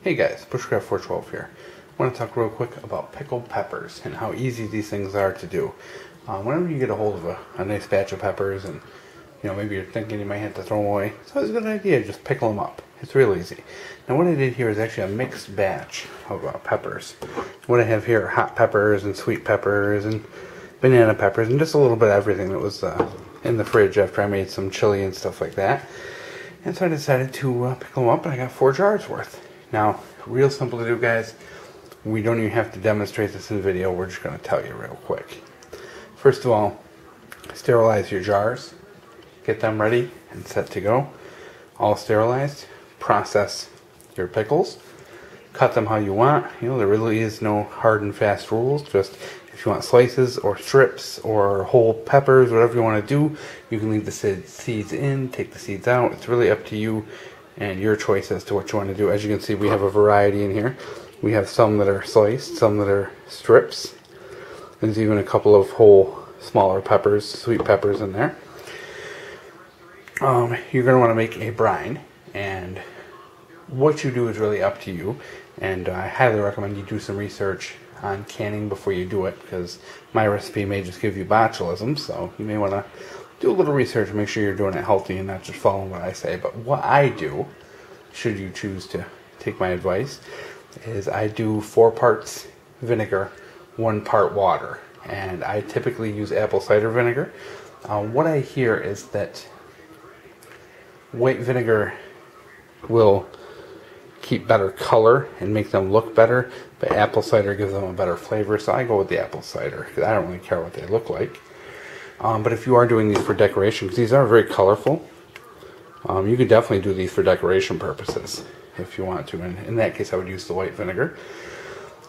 Hey guys, Bushcraft412 here. I want to talk real quick about pickled peppers and how easy these things are to do. Whenever you get a hold of a nice batch of peppers and maybe you're thinking you might have to throw them away, it's always a good idea, just pickle them up. It's real easy. Now what I did here is actually a mixed batch of peppers. What I have here are hot peppers and sweet peppers and banana peppers and just a little bit of everything that was in the fridge after I made some chili and stuff like that. And so I decided to pickle them up, and I got 4 jars worth. Now, real simple to do, guys. We don't even have to demonstrate this in the video. We're just going to tell you real quick. First of all, sterilize your jars. Get them ready and set to go. All sterilized. Process your pickles. Cut them how you want. There really is no hard and fast rules. Just if you want slices or strips or whole peppers, whatever you want to do, you can leave the seeds in, take the seeds out. It's really up to you and your choice as to what you want to do. As you can see, we have a variety in here. We have some that are sliced, some that are strips. There's even a couple of whole smaller peppers, sweet peppers in there. You're going to want to make a brine, and what you do is really up to you. And I highly recommend you do some research on canning before you do it, because my recipe may just give you botulism, so you may want to do a little research and make sure you're doing it healthy and not just following what I say. But what I do, should you choose to take my advice, is I do 4 parts vinegar, 1 part water. And I typically use apple cider vinegar. What I hear is that white vinegar will keep better color and make them look better, but apple cider gives them a better flavor, so I go with the apple cider because I don't really care what they look like. But if you are doing these for decoration, because these are very colorful, you could definitely do these for decoration purposes if you want to. And in that case, I would use the white vinegar.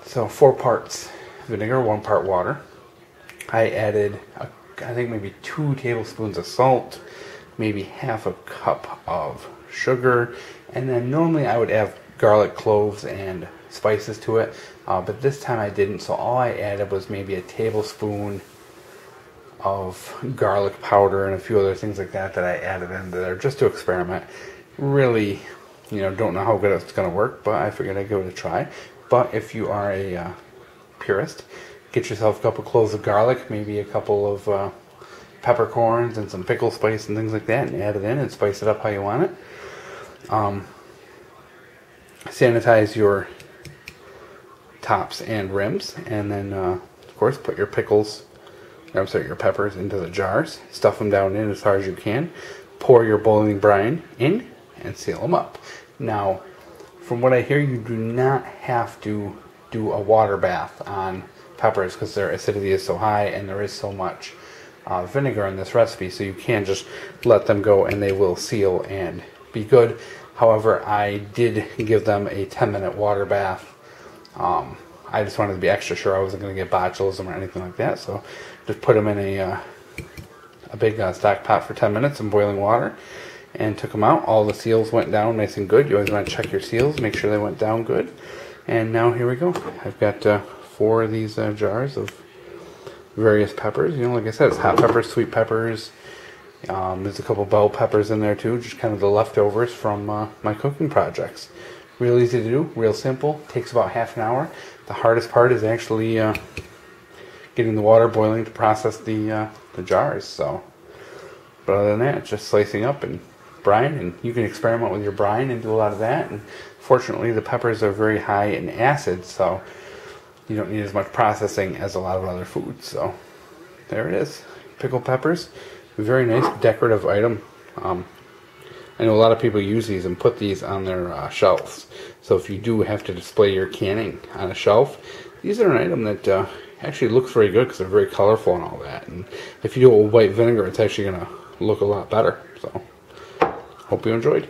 So 4 parts vinegar, 1 part water. I added, I think maybe 2 tablespoons of salt, maybe half a cup of sugar, and then normally I would add garlic cloves and spices to it, but this time I didn't. So all I added was maybe a tablespoon of garlic powder and a few other things like that I added in there just to experiment. Really, don't know how good it's going to work, but I figured I'd give it a try. But if you are a purist, get yourself a couple cloves of garlic, maybe a couple of peppercorns and some pickle spice and things like that, and add it in and spice it up how you want it. Sanitize your tops and rims, and then of course put your your peppers into the jars, stuff them down in as far as you can, pour your boiling brine in, and seal them up. Now, from what I hear, you do not have to do a water bath on peppers because their acidity is so high and there is so much vinegar in this recipe, so you can just let them go and they will seal and be good. However, I did give them a 10-minute water bath. I just wanted to be extra sure I wasn't going to get botulism or anything like that, so just put them in a big stock pot for 10 minutes in boiling water and took them out. All the seals went down nice and good. You always want to check your seals, make sure they went down good. And now here we go. I've got 4 of these jars of various peppers. Like I said, it's hot peppers, sweet peppers. There's a couple bell peppers in there too, just kind of the leftovers from my cooking projects. Real easy to do, real simple, takes about half an hour. The hardest part is actually getting the water boiling to process the jars. So, but other than that, it's just slicing up and brine, and you can experiment with your brine and do a lot of that. And fortunately, the peppers are very high in acid, so you don't need as much processing as a lot of other foods. So there it is, pickled peppers. Very nice decorative item. I know a lot of people use these and put these on their shelves. So if you do have to display your canning on a shelf, these are an item that actually looks very good because they're very colorful and all that. And if you do it with white vinegar, it's actually going to look a lot better. So hope you enjoyed.